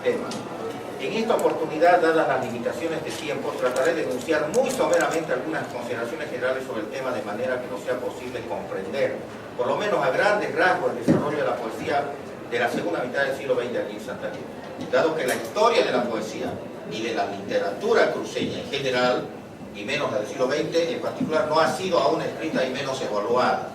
tema. En esta oportunidad, dadas las limitaciones de tiempo, trataré de enunciar muy someramente algunas consideraciones generales sobre el tema de manera que nos sea posible comprender, por lo menos a grandes rasgos, el desarrollo de la poesía de la segunda mitad del siglo XX aquí en Santa Cruz. Dado que la historia de la poesía y de la literatura cruceña en general, y menos la del siglo XX en particular, no ha sido aún escrita y menos evaluada.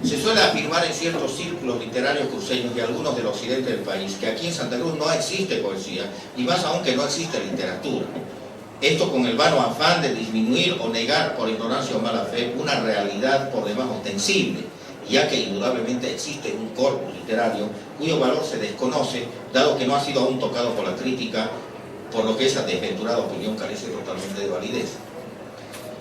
Se suele afirmar en ciertos círculos literarios cruceños y algunos del occidente del país que aquí en Santa Cruz no existe poesía y más aún que no existe literatura. Esto con el vano afán de disminuir o negar por ignorancia o mala fe una realidad por demás ostensible, ya que indudablemente existe un corpus literario cuyo valor se desconoce, dado que no ha sido aún tocado por la crítica, por lo que esa desventurada opinión carece totalmente de validez.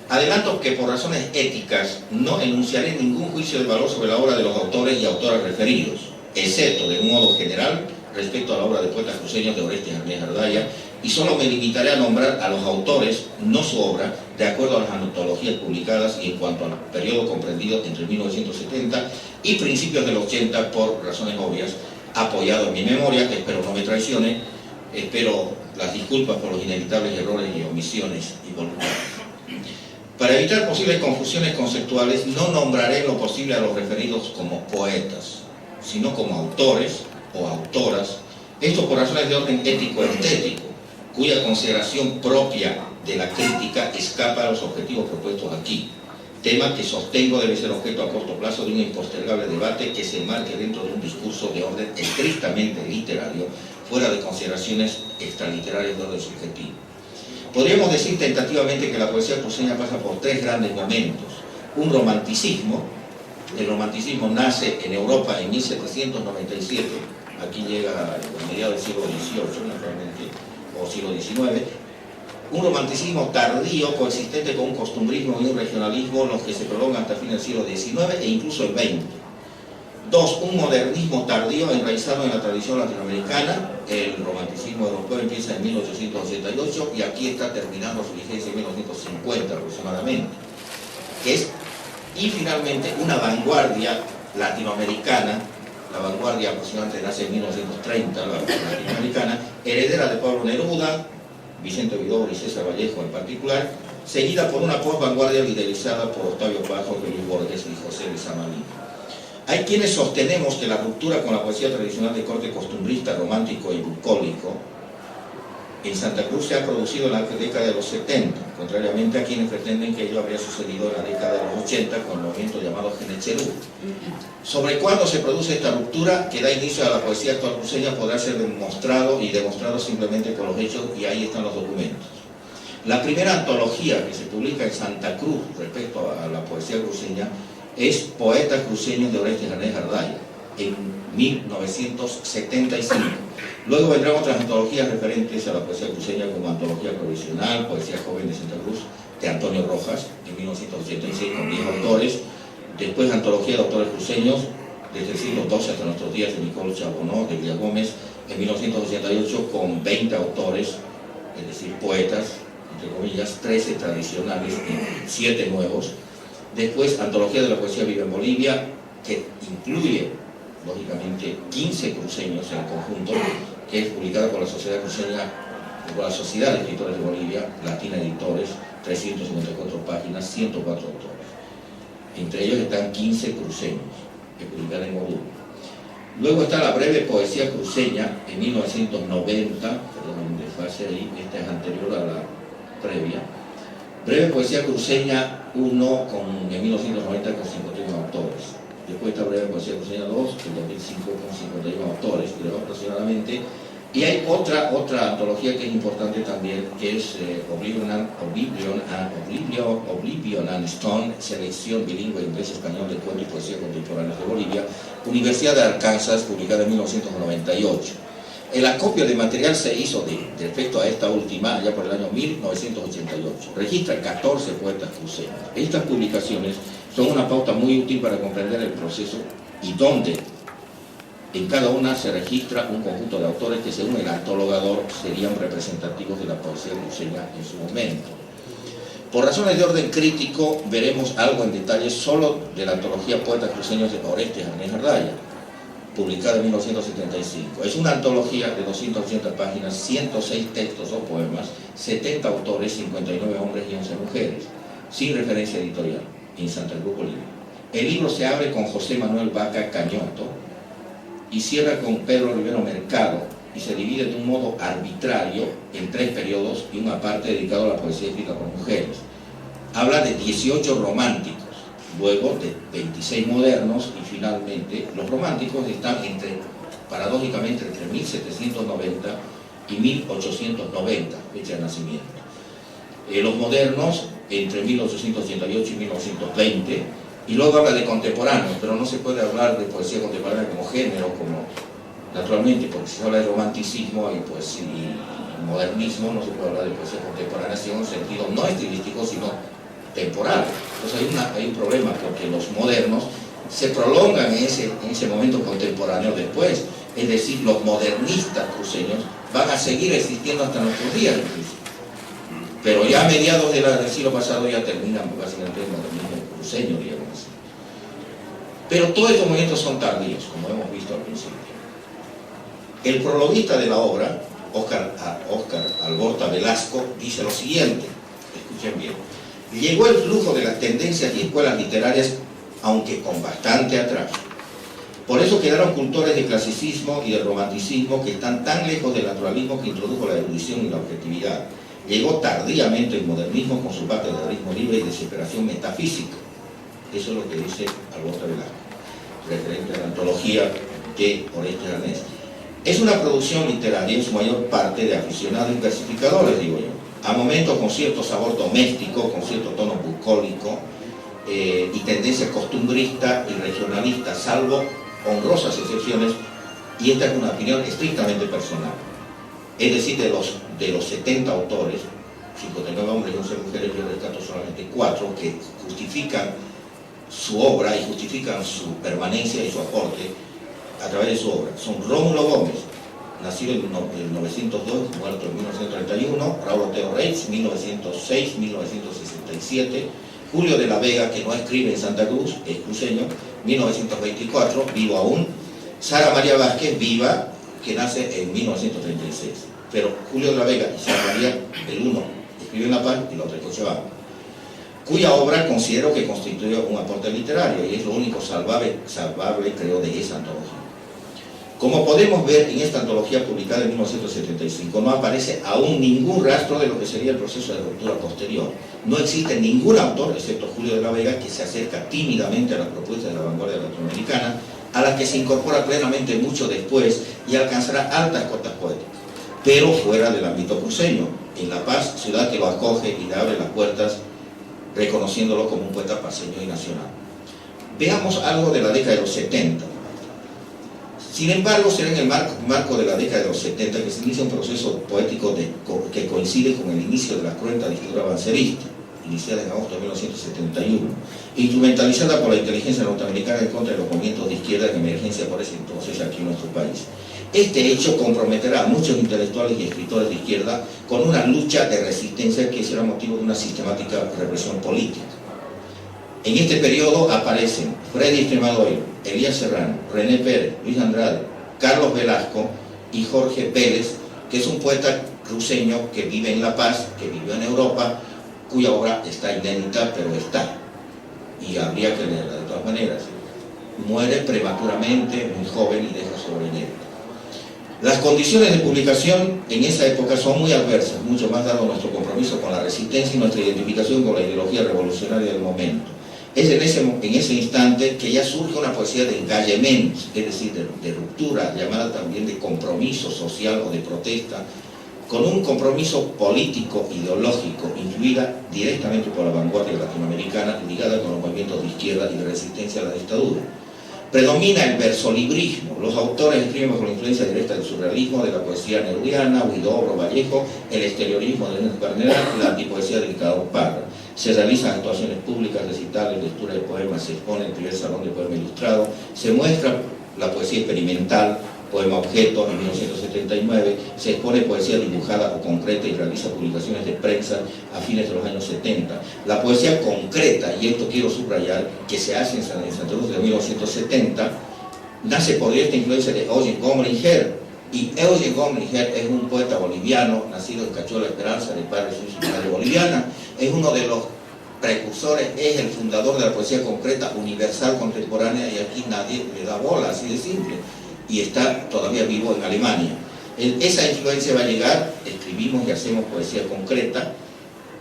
Adelanto que por razones éticas no enunciaré ningún juicio de valor sobre la obra de los autores y autoras referidos, excepto de un modo general respecto a la obra de poetas cruceños de Orestes Arnés Ardaya, y solo me limitaré a nombrar a los autores, no su obra, de acuerdo a las antologías publicadas y en cuanto al periodo comprendido entre 1970 y principios del 80, por razones obvias, apoyado en mi memoria, que espero no me traicione. Espero las disculpas por los inevitables errores y omisiones involuntarias. Para evitar posibles confusiones conceptuales, no nombraré en lo posible a los referidos como poetas, sino como autores o autoras, esto por razones de orden ético-estético, cuya consideración propia de la crítica escapa a los objetivos propuestos aquí, tema que sostengo debe ser objeto a corto plazo de un impostergable debate que se enmarque dentro de un discurso de orden estrictamente literario, fuera de consideraciones extraliterarias de orden subjetivo. Podríamos decir tentativamente que la poesía cruceña pasa por tres grandes momentos. Un romanticismo. El romanticismo nace en Europa en 1797, aquí llega a mediados del siglo XVIII, naturalmente, o siglo XIX. Un romanticismo tardío, coexistente con un costumbrismo y un regionalismo, los que se prolongan hasta el fin del siglo XIX e incluso el XX. Dos, un modernismo tardío enraizado en la tradición latinoamericana. El romanticismo europeo empieza en 1888 y aquí está terminando su vigencia en 1950 aproximadamente. Y finalmente una vanguardia latinoamericana, la vanguardia aproximadamente nace en 1930, la latinoamericana, heredera de Pablo Neruda, Vicente Huidobro y César Vallejo en particular, seguida por una post-vanguardia liderizada por Octavio Paz, Jorge Luis Borges y José Lezamalí. Hay quienes sostenemos que la ruptura con la poesía tradicional de corte costumbrista, romántico y bucólico en Santa Cruz se ha producido en la década de los 70, contrariamente a quienes pretenden que ello habría sucedido en la década de los 80 con el movimiento llamado Genecherú. Sobre cuándo se produce esta ruptura que da inicio a la poesía actual cruceña podrá ser demostrado simplemente por los hechos, y ahí están los documentos. La primera antología que se publica en Santa Cruz respecto a la poesía cruceña es Poetas Cruceños de Orestes Arnés Ardaya, en 1975. Luego vendrán otras antologías referentes a la poesía cruceña, como Antología Provisional, Poesía Joven de Santa Cruz, de Antonio Rojas, en 1986, con 10 autores. Después Antología de Autores Cruceños, desde el siglo XII hasta nuestros días, de Nicole Charbonneau, de Villagómez, en 1988, con 20 autores, es decir, poetas, entre comillas, 13 tradicionales y 7 nuevos. Después, Antología de la Poesía Viva en Bolivia, que incluye, lógicamente, 15 cruceños en conjunto, que es publicada por la Sociedad Cruceña, por la Sociedad de Escritores de Bolivia, Latina Editores, 354 páginas, 104 autores. Entre ellos están 15 cruceños, que publican en Bolivia. Luego está la Breve Poesía Cruceña, en 1990, perdón, un desfase ahí, esta es anterior a la previa. Breve Poesía Cruceña 1 en 1990 con 51 autores. Después está Breve Poesía Cruceña 2 en 2005 con 51 autores, creo aproximadamente. Y hay otra antología que es importante también, que es Oblivion and Stone, selección bilingüe inglés-español de cuento y poesía contemporáneos de Bolivia, Universidad de Arkansas, publicada en 1998. El acopio de material se hizo respecto a esta última ya por el año 1988. Registra 14 poetas cruceños. Estas publicaciones son una pauta muy útil para comprender el proceso y donde en cada una se registra un conjunto de autores que, según el antologador, serían representativos de la poesía cruceña en su momento. Por razones de orden crítico, veremos algo en detalle solo de la antología Poetas Cruceños de Orestes Arnés Ardaya. publicada en 1975. Es una antología de 280 páginas, 106 textos o poemas, 70 autores, 59 hombres y 11 mujeres, sin referencia editorial, en Santa Cruz, Bolivia. El libro se abre con José Manuel Vaca Cañoto y cierra con Pedro Rivero Mercado, y se divide de un modo arbitrario en 3 periodos y una parte dedicada a la poesía escrita por mujeres. Habla de 18 románticos, luego de 26 modernos, y finalmente los románticos están paradójicamente entre 1790 y 1890, fecha de nacimiento. Los modernos entre 1888 y 1920, y luego habla de contemporáneos, pero no se puede hablar de poesía contemporánea como género, como naturalmente, porque si se habla de romanticismo y modernismo, no se puede hablar de poesía contemporánea en un sentido no estilístico, sino temporal. Entonces hay un problema, porque los modernos se prolongan en ese momento contemporáneo después. Es decir, los modernistas cruceños van a seguir existiendo hasta nuestros días incluso. Pero ya a mediados del siglo pasado ya terminan básicamente el modernismo cruceño, digamos así. Pero todos estos movimientos son tardíos, como hemos visto al principio. El prologuista de la obra, Óscar Alborta Velasco, dice lo siguiente, escuchen bien: llegó el flujo de las tendencias y escuelas literarias, aunque con bastante atraso. Por eso quedaron cultores del clasicismo y del romanticismo que están tan lejos del naturalismo que introdujo la erudición y la objetividad. Llegó tardíamente el modernismo con su parte de ritmo libre y desesperación metafísica. Eso es lo que dice Alborta Velasco, referente a la antología de Orestes Arnés. Es una producción literaria en su mayor parte de aficionados y versificadores, digo yo, a momentos con cierto sabor doméstico, con cierto tono bucólico y tendencia costumbrista y regionalista, salvo honrosas excepciones, y esta es una opinión estrictamente personal. Es decir, de los 70 autores, 59 hombres y 11 mujeres, yo rescato solamente 4 que justifican su obra y justifican su permanencia y su aporte a través de su obra. Son Rómulo Gómez, nacido en 1902, muerto en 1931, Raúl Otero Reitz, 1906-1967, Julio de la Vega, que no escribe en Santa Cruz, es cruceño, 1924, vivo aún, Sara María Vázquez, viva, que nace en 1936. Pero Julio de la Vega y Sara María, el uno escribe en La Paz y el otro en Cochabamba, cuya obra considero que constituye un aporte literario y es lo único salvable creo, de esa antología. Como podemos ver en esta antología publicada en 1975, no aparece aún ningún rastro de lo que sería el proceso de ruptura posterior. No existe ningún autor, excepto Julio de la Vega, que se acerca tímidamente a las propuestas de la vanguardia latinoamericana, a la que se incorpora plenamente mucho después y alcanzará altas cotas poéticas, pero fuera del ámbito cruceño, en La Paz, ciudad que lo acoge y le abre las puertas, reconociéndolo como un poeta paceño y nacional. Veamos algo de la década de los 70. Sin embargo, será en el marco de la década de los 70 que se inicia un proceso poético que coincide con el inicio de la cruenta dictadura bancerista, iniciada en agosto de 1971, instrumentalizada por la inteligencia norteamericana en contra de los movimientos de izquierda en emergencia por ese entonces aquí en nuestro país. Este hecho comprometerá a muchos intelectuales y escritores de izquierda con una lucha de resistencia que será motivo de una sistemática represión política. En este periodo aparecen Freddy Extremadoiro, Elías Serrano, René Pérez, Luis Andrade, Carlos Velasco y Jorge Pérez, que es un poeta cruceño que vive en La Paz, que vivió en Europa, cuya obra está inédita, pero está, y habría que leerla de todas maneras. Muere prematuramente, muy joven, y deja su obra inédita. Las condiciones de publicación en esa época son muy adversas, mucho más dado nuestro compromiso con la resistencia y nuestra identificación con la ideología revolucionaria del momento. Es en ese instante que ya surge una poesía de engagement, es decir, de ruptura, llamada también de compromiso social o de protesta, con un compromiso político, ideológico, influida directamente por la vanguardia latinoamericana, ligada con los movimientos de izquierda y de resistencia a la dictadura. Predomina el versolibrismo. Los autores escriben bajo la influencia directa del surrealismo, de la poesía nerudiana, Huidobro, Vallejo, el exteriorismo de Ernesto Carnera y la antipoesía de Ricardo Parra. Se realizan actuaciones públicas, recitales, lectura de poemas, se expone el primer salón de poema ilustrado, se muestra la poesía experimental, poema objeto en 1979, se expone poesía dibujada o concreta y realiza publicaciones de prensa a fines de los años 70. La poesía concreta, y esto quiero subrayar, que se hace en Santa Cruz de 1970, nace por esta influencia de Eugen Gomringer, y Eugen Gomringer es un poeta boliviano, nacido en Cachola Esperanza, de padre suizo y madre boliviana, es uno de los precursores, es el fundador de la poesía concreta universal contemporánea, y aquí nadie le da bola, así de simple, y está todavía vivo en Alemania. Esa influencia va a llegar, escribimos y hacemos poesía concreta,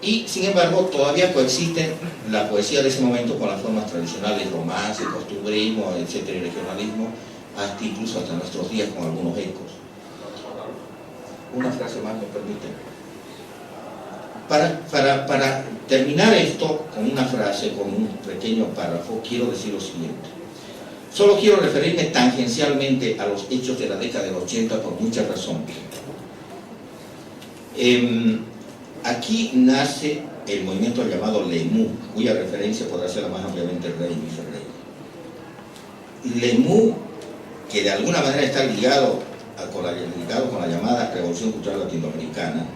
y sin embargo todavía coexisten la poesía de ese momento con las formas tradicionales, romance, costumbrismo, etcétera, y regionalismo, hasta incluso hasta nuestros días con algunos ecos. Una frase más me permite. Para terminar esto con una frase, con un pequeño párrafo, quiero decir lo siguiente. Solo quiero referirme tangencialmente a los hechos de la década del 80 por muchas razones. Aquí nace el movimiento llamado LEMU, cuya referencia podrá ser la más ampliamente Reimi Ferreira. LEMU, que de alguna manera está ligado con la llamada Revolución Cultural Latinoamericana,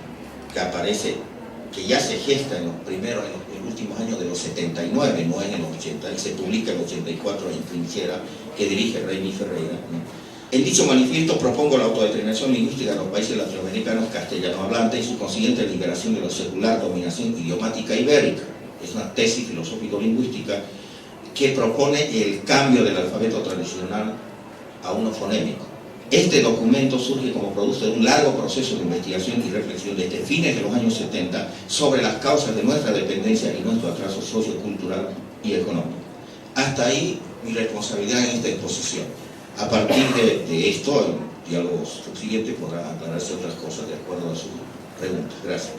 que aparece, que ya se gesta en los últimos años de los 79, no en el 80, y se publica en el 84 en Trinchera, que dirige Reimi Ferreira, ¿no? En dicho manifiesto propongo la autodeterminación lingüística de los países latinoamericanos castellano hablantes y su consiguiente liberación de la secular dominación idiomática ibérica. Es una tesis filosófico-lingüística que propone el cambio del alfabeto tradicional a uno fonémico. Este documento surge como producto de un largo proceso de investigación y reflexión desde fines de los años 70 sobre las causas de nuestra dependencia y nuestro atraso sociocultural y económico. Hasta ahí mi responsabilidad en esta exposición. A partir de esto, en diálogos subsiguientes podrán aclararse otras cosas de acuerdo a sus preguntas. Gracias.